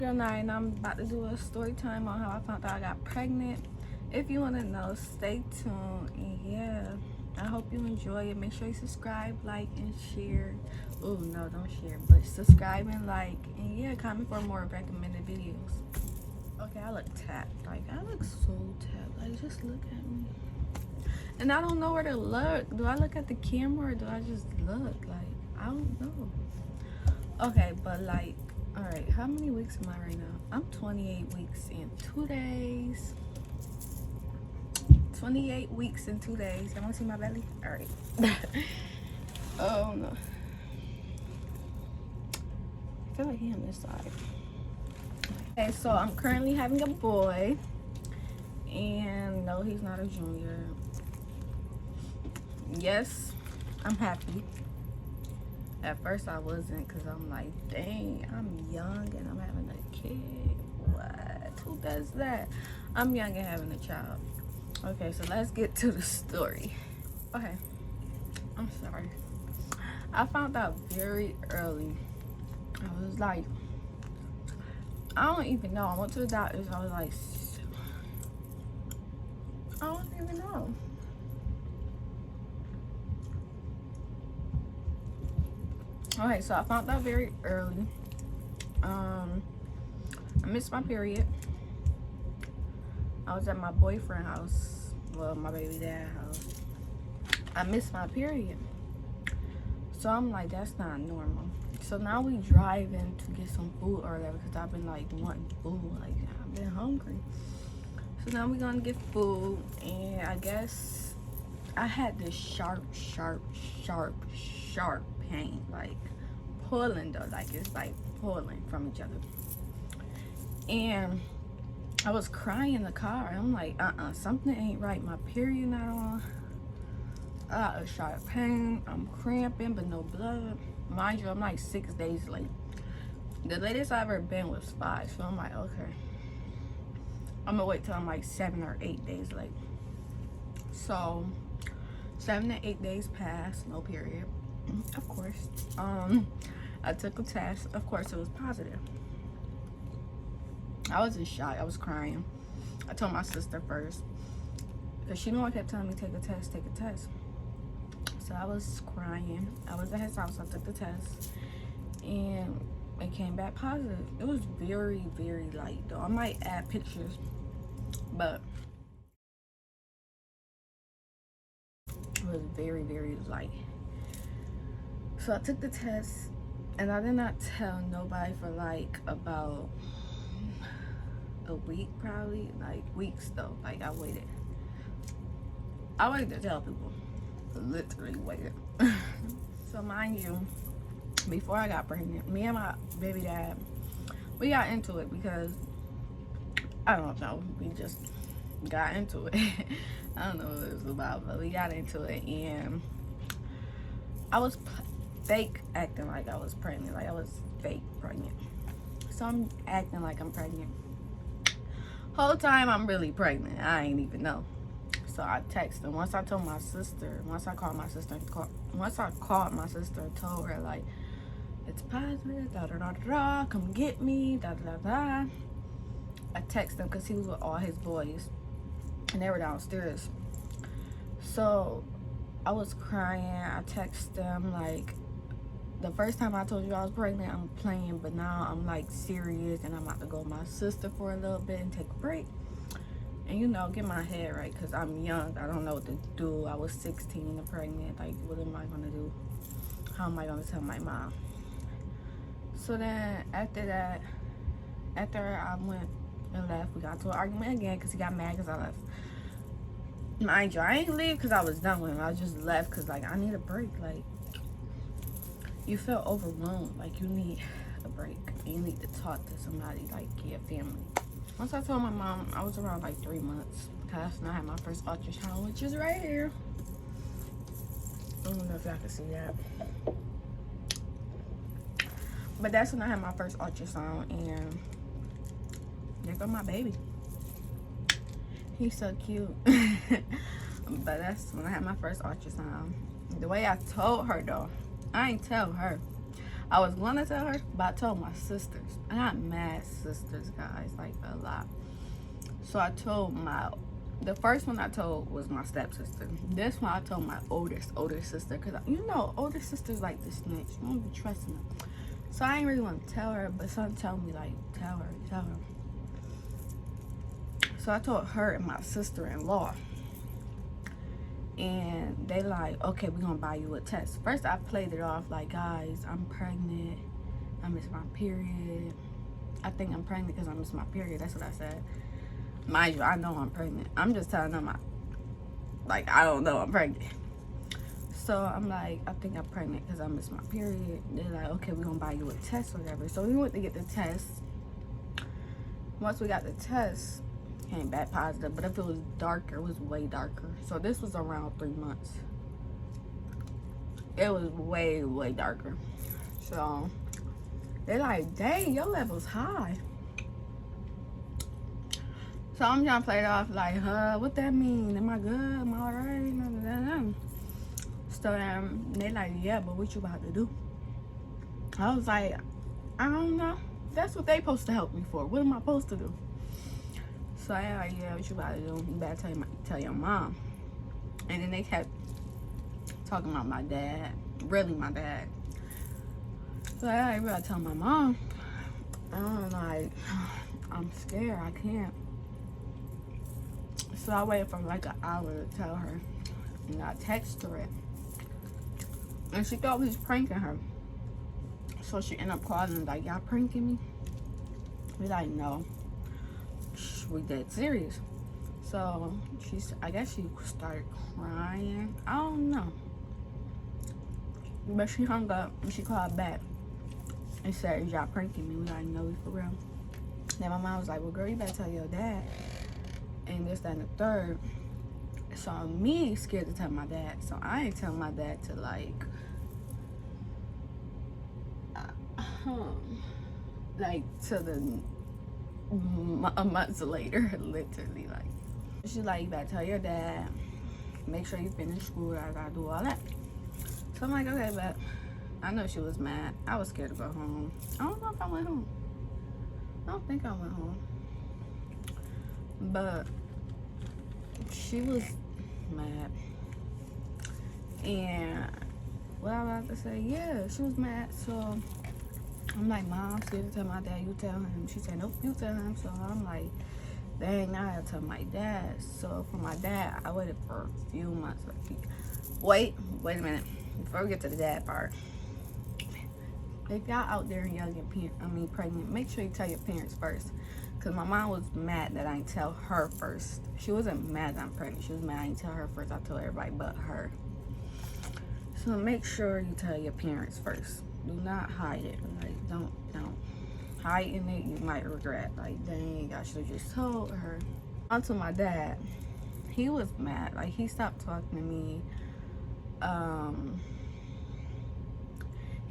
Good night, and I'm about to do a story time on how I found out I got pregnant. If you want to know, stay tuned. And yeah, I hope you enjoy it. Make sure you subscribe, like, and share. Oh no, don't share, but subscribe and like. And yeah, comment for more recommended videos. Okay, I look tapped. Like, I look so tapped. Like, just look at me. And I don't know where to look. Do I look at the camera or do I just look? Like, I don't know. Okay, but like, all right, how many weeks am I right now? I'm 28 weeks in 2 days. 28 weeks in 2 days. I want to see my belly? All right. Oh no. I feel like he on this side. Okay, so I'm currently having a boy. And no, he's not a junior. Yes, I'm happy. At first I wasn't, because I'm like, dang, I'm young and I'm having a kid. What? Who does that? I'm young and having a child. Okay, so let's get to the story. Okay, I'm sorry. I found out very early. I was like, I don't even know. I went to the doctors. I was like, I don't even know. Okay, so I found out very early. I missed my period. I was at my boyfriend's house, well, my baby dad's house. I missed my period. So I'm like, that's not normal. So now we driving to get some food or whatever, because I've been like wanting food. Like, I've been hungry. So now we're gonna get food, and I guess I had this sharp pain, like pulling though, like it's like pulling from each other. And I was crying in the car. I'm like, something ain't right. My period not on. I got a sharp pain. I'm cramping, but no blood. Mind you, I'm like 6 days late. The latest I ever been was 5, so I'm like, okay, I'm gonna wait till I'm like 7 or 8 days late. So 7 to 8 days passed, no period. Of course. I took a test. Of course, it was positive. I was in shock. I was crying. I told my sister first, because she knew I kept telling me, take a test, take a test. So I was crying. I was at his house. I took the test, and it came back positive. It was very, very light, though. I might add pictures, but it was very, very light. So I took the test, and I did not tell nobody for like about a week, probably. Like weeks though. Like I waited to tell people. Literally waited. So mind you, before I got pregnant, me and my baby dad, we got into it because I don't know, we just got into it. I don't know what it was about, but we got into it, and I was fake acting like I was pregnant. Like I was fake pregnant. So I'm acting like I'm pregnant. Whole time I'm really pregnant. I ain't even know. So I texted him. Once I called my sister and told her like, it's positive, da da da da, come get me, da da da da. I texted him because he was with all his boys and they were downstairs. So I was crying. I texted them like, the first time I told you I was pregnant, I'm playing, but now I'm like serious, and I'm about to go with my sister for a little bit and take a break. And you know, get my head right, because I'm young. I don't know what to do. I was 16 and pregnant. Like, what am I going to do? How am I going to tell my mom? So then, after that, after I went and left, we got into an argument again because he got mad because I left. Mind you, I ain't leave because I was done with him. I just left because, like, I need a break. Like, you feel overwhelmed. Like, you need a break. You need to talk to somebody, like your family. Once I told my mom, I was around like 3 months, because I had my first ultrasound, which is right here. I don't know if y'all can see that. But that's when I had my first ultrasound, and there go my baby. He's so cute. But that's when I had my first ultrasound. The way I told her though, I ain't tell her. I was going to tell her, but I told my sisters. I got mad sisters, guys, like a lot. So I told the first one I told was my stepsister. This one I told my older sister, because you know, older sisters like to snitch. You don't be trusting them. So I ain't really want to tell her, but something told me, like, tell her. So I told her and my sister-in-law. And they like, okay, we're gonna buy you a test. First I played it off like, guys, I'm pregnant, I missed my period. I think I'm pregnant because I missed my period. That's what I said. Mind you, I know I'm pregnant. I'm just telling them I don't know I'm pregnant. So I'm like, I think I'm pregnant because I missed my period. They're like, okay, we're gonna buy you a test or whatever. So we went to get the test. Once we got the test, came back positive, but if it was darker, it was way darker. So this was around 3 months. It was way darker. So they're like, dang, your level's high. So I'm trying to play it off like, what that mean? Am I good? Am I alright? So they like, yeah, but what you about to do? I was like, I don't know. That's what they supposed to help me for. What am I supposed to do? So I like, yeah, what you about to do? You better tell your mom. And then they kept talking about my dad, really my dad. So I better tell my mom. I'm like, I'm scared, I can't. So I waited for like an hour to tell her, and I texted her it. And she thought we was pranking her. So she ended up calling like, y'all pranking me? We like, no. We dead serious. So I guess she started crying. I don't know. But she hung up and she called back and said, y'all pranking me? We like, no, we for real. Then my mom was like, well, girl, you better tell your dad. And this, that, and the third. So me scared to tell my dad. So I ain't tell my dad to like to a month later, literally. Like, she's like, you better tell your dad, make sure you finish school, I gotta do all that. So I'm like, okay, but I know she was mad. I was scared to go home. I don't know if I went home. I don't think I went home, but she was mad. And what I was about to say, yeah, she was mad. So I'm like, Mom, I'm scared to tell my dad. You tell him. She said, nope, you tell him. So I'm like, dang, now I gotta tell my dad. So for my dad, I waited for a few months. Wait a minute. Before we get to the dad part, if y'all out there young and pregnant, make sure you tell your parents first. Cause my mom was mad that I didn't tell her first. She wasn't mad that I'm pregnant. She was mad I didn't tell her first. I told everybody but her. So make sure you tell your parents first. Do not hide it. Like, don't hiding it. You might regret. Like, dang, I should have just told her. On to my dad. He was mad. Like, he stopped talking to me.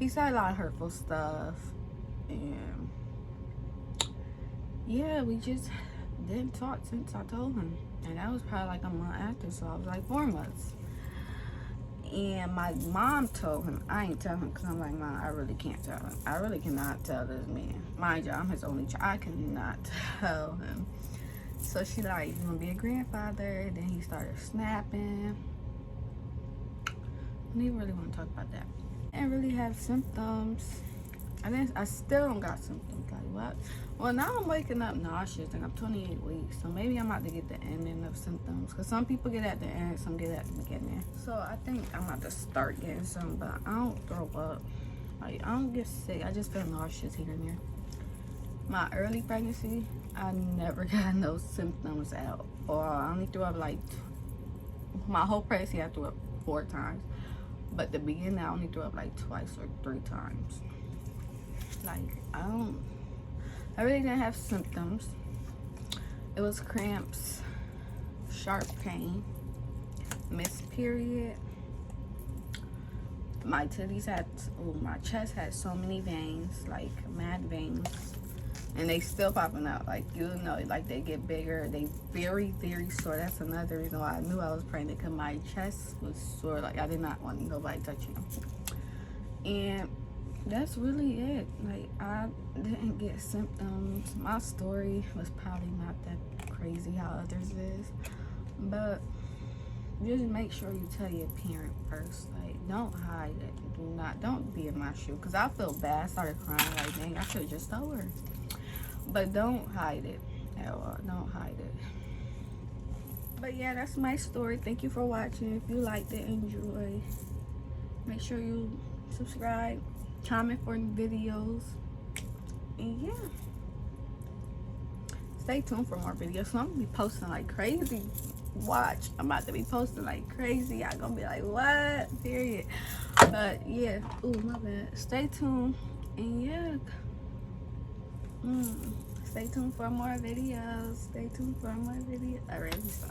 He said a lot of hurtful stuff, and yeah, we just didn't talk since I told him, and that was probably like a month after. So I was like 4 months. And my mom told him. I ain't tell him because I'm like, Mom, I really can't tell him. I really cannot tell this man. Mind you, I'm his only child. I cannot tell him. So she like, you gonna be a grandfather? And then he started snapping. I don't even really want to talk about that. I didn't really have symptoms. I still don't got symptoms. Like, what? Well, now I'm waking up nauseous and I'm 28 weeks. So maybe I'm about to get the ending of symptoms. Because some people get at the end, some get at the beginning. So I think I'm about to start getting some, but I don't throw up. Like, I don't get sick. I just feel nauseous here and there. My early pregnancy, I never got no symptoms out. Or I only threw up like, my whole pregnancy I threw up 4 times. But the beginning, I only threw up like 2 or 3 times. Like, I really didn't have symptoms. It was cramps, sharp pain, missed period. My chest had so many veins, like mad veins. And they still popping out, like, you know, like they get bigger. They very sore. That's another reason why I knew I was pregnant, because my chest was sore. Like, I did not want nobody touching them. And that's really it. Like, I didn't get symptoms. My story was probably not that crazy how others is, but just make sure you tell your parent first. Like, don't hide it. Don't be in my shoe, because I feel bad. I started crying, like, dang, I should have just told her. But don't hide it at all. Don't hide it. But yeah, that's my story. Thank you for watching. If you liked it, enjoy. Make sure you subscribe, comment for videos, and yeah, stay tuned for more videos. So I'm gonna be posting like crazy. Watch, I'm about to be posting like crazy. Y'all gonna be like, what? Period. But yeah, ooh, my bad. Stay tuned, and yeah, stay tuned for more videos. Stay tuned for more videos. Alright, let me stop.